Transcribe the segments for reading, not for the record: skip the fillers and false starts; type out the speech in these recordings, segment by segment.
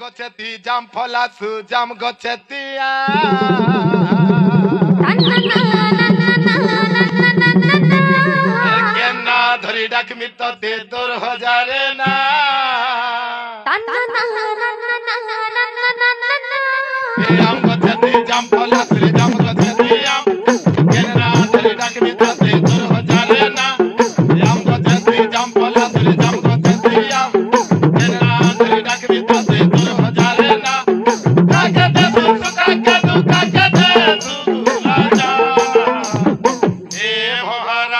गच्छति जाम फलासु जाम गच्छति केना धरी डाक मित दे 2000 ना जाम गच्छति जाम फलासु जाम गच्छति केना धरी डाक मित दे 2000 ना जाम गच्छति जाम फलासु जाम गच्छति केना धरी डाक मित दे 2000 ना काकते सुका कदु काकते सुलाजा हे भगवान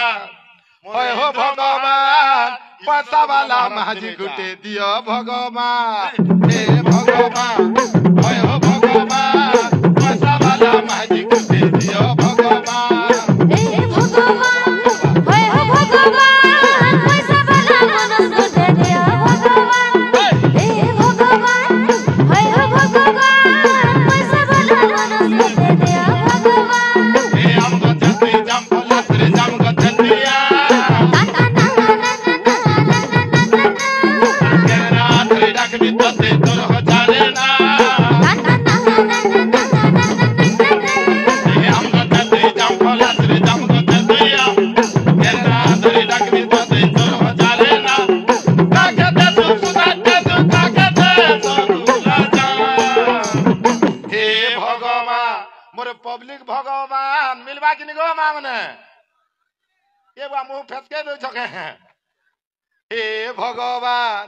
ओए हो भगवान पैसा वाला महाजी गुटे दियो भगवान हे भगवान ओए हो भगवान पैसा वाला महाजी गुटे दियो भगवान हे भगवान ओए हो भगवान पैसा वाला मनस गुटे दियो भगवान हे भगवान ओए हो भगवान पैसा वाला मनस गुटे दियो भगवान हे हम गच्छति जाम फलासु जाम गच्छति पब्लिक भगवान मिलवा कि निगो मांगने ये बा मुंह फेसके दो छके हैं हे भगवान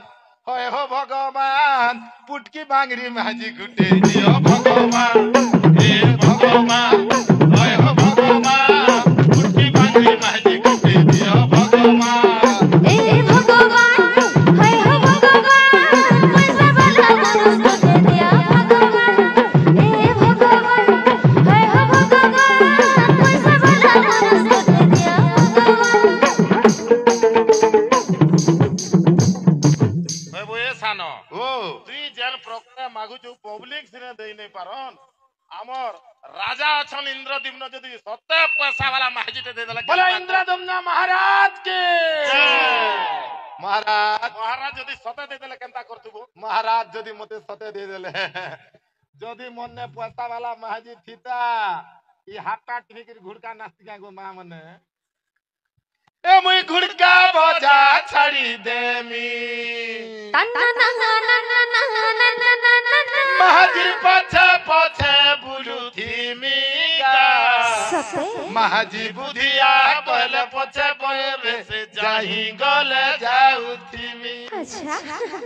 होय हो भगवान पुटकी बांगरी महाजी गुटे दियो भगवान हे भगवान होय हो भगवान पुटकी बांगरी महाजी गुटे दियो भगवान हे भगवान ओए हो भगवान पैसा वाला मनस गुटे दियो भगवान हे भगवान ओए हो भगवान पैसा वाला मनस गुटे दियो भगवान वो ये सानो ओ तुई जेल प्रक्रिया मागु जो पब्लिक सिने देई नै पारन हमर राजा अछन इंद्रदम्न जदी सत्य पैसा वाला महाजीते दे देला बोला इंद्रदम्न महाराज के महाराज जदी सत्य दे देले केनता करतुबो महाराज जदी मते सत्य दे देले जदी मन्ने पैसा वाला महाजी थिता ई हाटा टिनिकिर घुड़का नास्तिका गो मा मने ए मुई घुड़का बजा छड़ी देमी महाजी पछे पछे बुलू थीमी महाजी बुधिया पहले पछे पहले से जाही गले जाऊ थीमी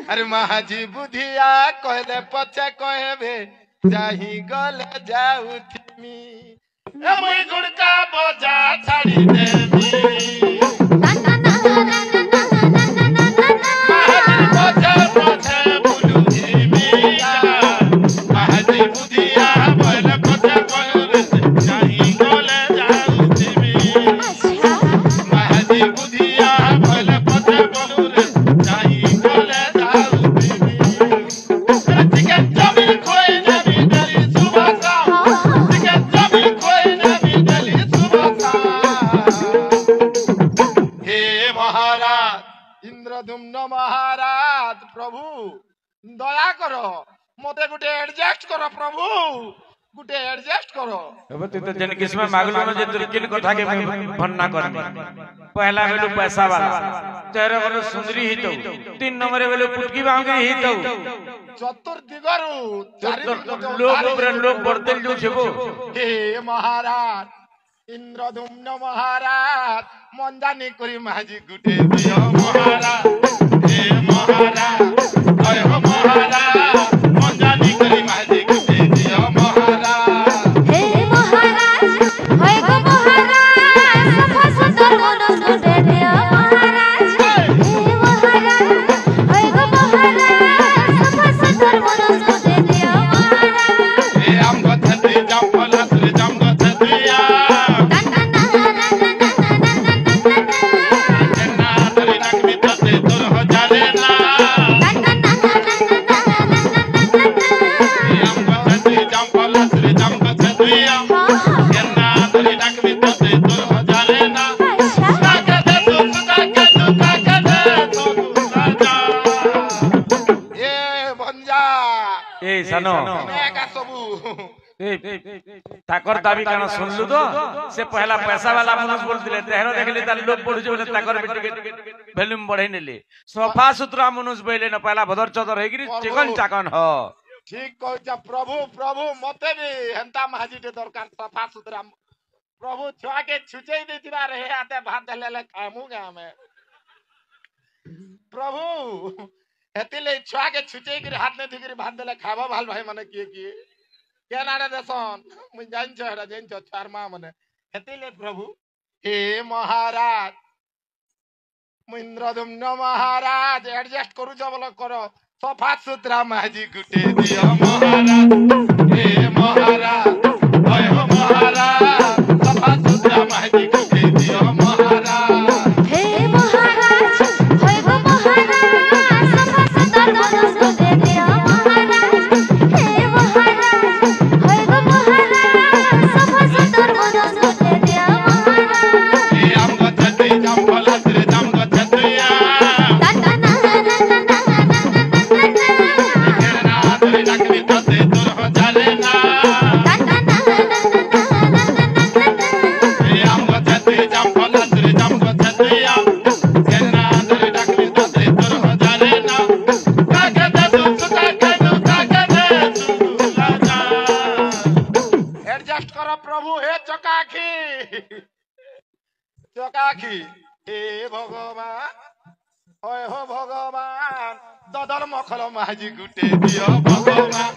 अरे महाजी बुधिया कहले पछे कहबे जाही गले जाऊ थीमी ए मुई घुड़का बजा छड़ी देमी इंद्रदम्न महाराज प्रभु दया करो मते गुटे एडजस्ट करो प्रभु गुटे एडजस्ट करो अब तू तो जन किस्म मागलो न जे तुरकिन कथा के भन्ना करनी पहला बेलु पैसा वाला तेरे बेलु सुंदरी ही तो 3 नंबर बेलु पुटकी बांगरी ही तो चतुर दिगरु लोग ऊपर लोग बर्तल जो छबो हे महाराज इंद्रदम्न महाराज मंदानी करी महाजी गुटे दियो महाराज हे महाराज ओए हो महाराज मंदानी करी महाजी गुटे दियो महाराज हे महाराज ओए हो महाराज सफा सुंदर मनस गुटे दियो महाराज हे महाराज ओए हो महाराज सफा सुंदर मनस गुटे दियो महाराज हे हम गच्छति जाम फलासु जाम गच्छति ए सानो एका सबू ताकर दाबी काना सुनलु तो से पहला पैसा वाला मनुष्य बोलतिले तेहरो देखली त लोग पडुछ बोले ताकर बेटी वॉल्यूम बढ़ै नेले सफा सुथरा मनुष्य बोले न पहला भदर चदर हेगिरी चिकन चाकन हो ठीक कहछ प्रभु प्रभु मते भी हंता महाजीटे दरकार सफा सुथरा प्रभु छुआ के छुचै देतिबा रहे आते भात देले खामु गामे प्रभु हेतिले छुआ के छुचै के हाथ ने दिगरी भात देले खाबा भाल भाई माने किए केनाडा देसन मुई जान छ हेरा जान छ चारमा माने हेतिले प्रभु हे महाराज मुइंद्रदम्न महाराज एडजस्ट करू छ बोल करो सफा सुथरा माजी गुटे दियो महाराज हे महाराज ओय हो महाराज सफा सुथरा माजी गुटे दियो महाराज हे महाराज होय गो महाराज सफा सुथरा मनस गुटे दियो महाराज हे महाराज होय गो महाराज सफा सुथरा मनस गुटे दियो महाराज हे आम गछते जंपल रे जम गछतिया एडजस्ट करो प्रभु हे चकाखी चकाखी हे भगवान ओय हो भगवान ददर मखल माजी गुटे दियो भगवान